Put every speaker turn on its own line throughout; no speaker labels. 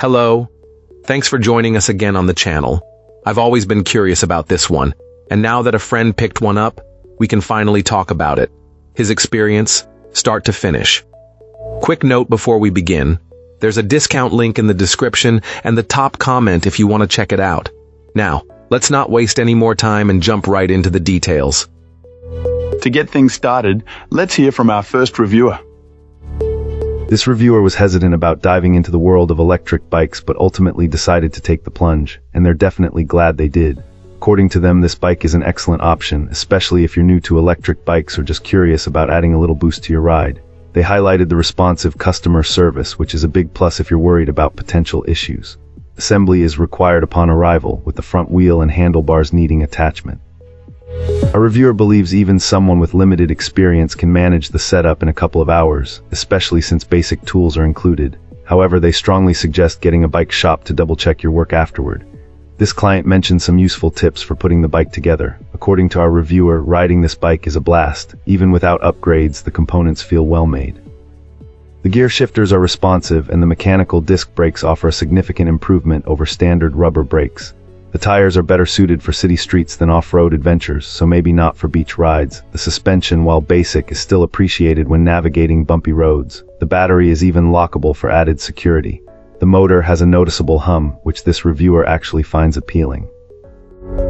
Hello. Thanks for joining us again on the channel. I've always been curious about this one, and now that a friend picked one up, we can finally talk about it. His experience, start to finish. Quick note before we begin. There's a discount link in the description and the top comment if you want to check it out. Now, let's not waste any more time and jump right into the details.
To get things started, let's hear from our first reviewer.
This reviewer was hesitant about diving into the world of electric bikes but ultimately decided to take the plunge, and they're definitely glad they did. According to them, this bike is an excellent option, especially if you're new to electric bikes or just curious about adding a little boost to your ride. They highlighted the responsive customer service, which is a big plus if you're worried about potential issues. Assembly is required upon arrival, with the front wheel and handlebars needing attachment. A reviewer believes even someone with limited experience can manage the setup in a couple of hours, especially since basic tools are included. However, they strongly suggest getting a bike shop to double-check your work afterward. This client mentioned some useful tips for putting the bike together. According to our reviewer, riding this bike is a blast. Even without upgrades, the components feel well made. The gear shifters are responsive, and the mechanical disc brakes offer a significant improvement over standard rubber brakes. The tires are better suited for city streets than off-road adventures, so maybe not for beach rides. The suspension, while basic, is still appreciated when navigating bumpy roads. The battery is even lockable for added security. The motor has a noticeable hum, which this reviewer actually finds appealing.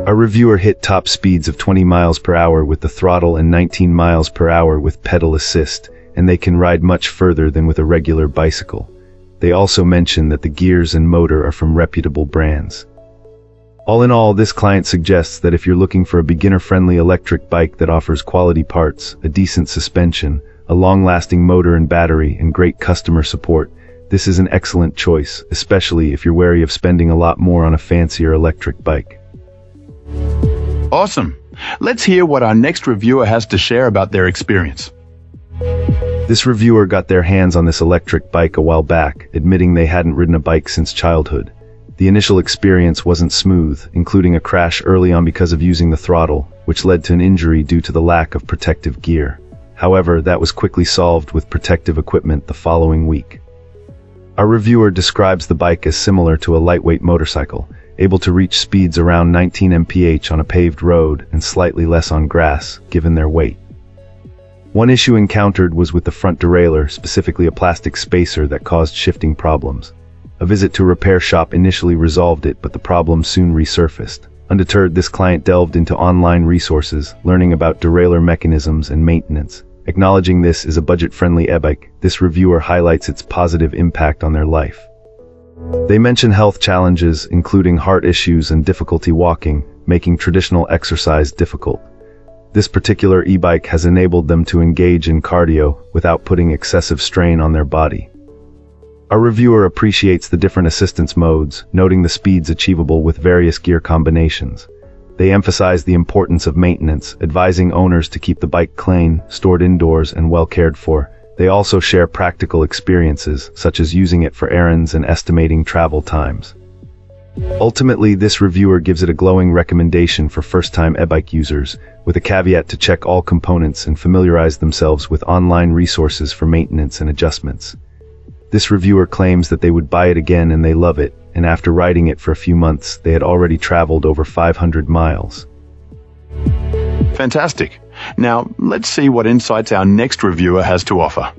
Our reviewer hit top speeds of 20 miles per hour with the throttle and 19 miles per hour with pedal assist, and they can ride much further than with a regular bicycle. They also mention that the gears and motor are from reputable brands. All in all, this client suggests that if you're looking for a beginner-friendly electric bike that offers quality parts, a decent suspension, a long-lasting motor and battery, and great customer support, this is an excellent choice, especially if you're wary of spending a lot more on a fancier electric bike.
Awesome. Let's hear what our next reviewer has to share about their experience.
This reviewer got their hands on this electric bike a while back, admitting they hadn't ridden a bike since childhood. The initial experience wasn't smooth, including a crash early on because of using the throttle, which led to an injury due to the lack of protective gear. However, that was quickly solved with protective equipment the following week. Our reviewer describes the bike as similar to a lightweight motorcycle, able to reach speeds around 19 mph on a paved road and slightly less on grass, given their weight. One issue encountered was with the front derailleur, specifically a plastic spacer that caused shifting problems. A visit to a repair shop initially resolved it, but the problem soon resurfaced. Undeterred, this client delved into online resources, learning about derailleur mechanisms and maintenance. Acknowledging this is a budget-friendly e-bike, this reviewer highlights its positive impact on their life. They mention health challenges, including heart issues and difficulty walking, making traditional exercise difficult. This particular e-bike has enabled them to engage in cardio without putting excessive strain on their body. Our reviewer appreciates the different assistance modes, noting the speeds achievable with various gear combinations. They emphasize the importance of maintenance, advising owners to keep the bike clean, stored indoors, and well cared for. They also share practical experiences, such as using it for errands and estimating travel times. Ultimately, this reviewer gives it a glowing recommendation for first-time e-bike users, with a caveat to check all components and familiarize themselves with online resources for maintenance and adjustments. This reviewer claims that they would buy it again and they love it, and after riding it for a few months, they had already traveled over 500 miles.
Fantastic. Now, let's see what insights our next reviewer has to offer.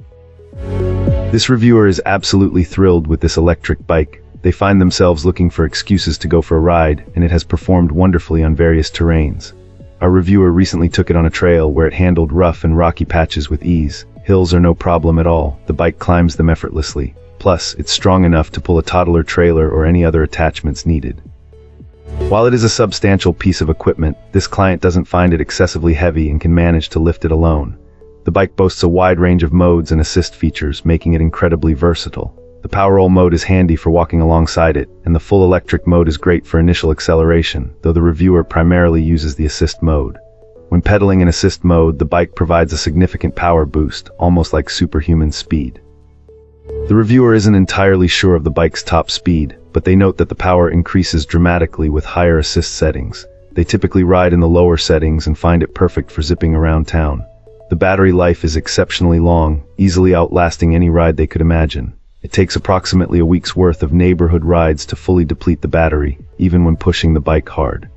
This reviewer is absolutely thrilled with this electric bike. They find themselves looking for excuses to go for a ride, and it has performed wonderfully on various terrains. Our reviewer recently took it on a trail where it handled rough and rocky patches with ease. Hills are no problem at all. The bike climbs them effortlessly. Plus, it's strong enough to pull a toddler trailer or any other attachments needed. While it is a substantial piece of equipment, this client doesn't find it excessively heavy and can manage to lift it alone. The bike boasts a wide range of modes and assist features, making it incredibly versatile. The power roll mode is handy for walking alongside it, and the full electric mode is great for initial acceleration, though the reviewer primarily uses the assist mode. When pedaling in assist mode, the bike provides a significant power boost, almost like superhuman speed. The reviewer isn't entirely sure of the bike's top speed, but they note that the power increases dramatically with higher assist settings. They typically ride in the lower settings and find it perfect for zipping around town. The battery life is exceptionally long, easily outlasting any ride they could imagine. It takes approximately a week's worth of neighborhood rides to fully deplete the battery, even when pushing the bike hard.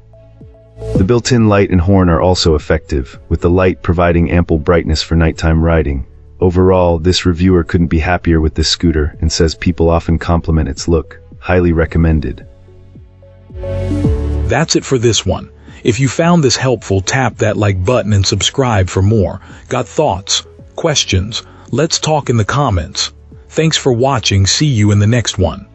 The built-in light and horn are also effective, with the light providing ample brightness for nighttime riding. Overall, this reviewer couldn't be happier with this scooter and says people often compliment its look. Highly recommended.
That's it for this one. If you found this helpful, tap that like button and subscribe for more. Got thoughts? Questions? Let's talk in the comments. Thanks for watching. See you in the next one.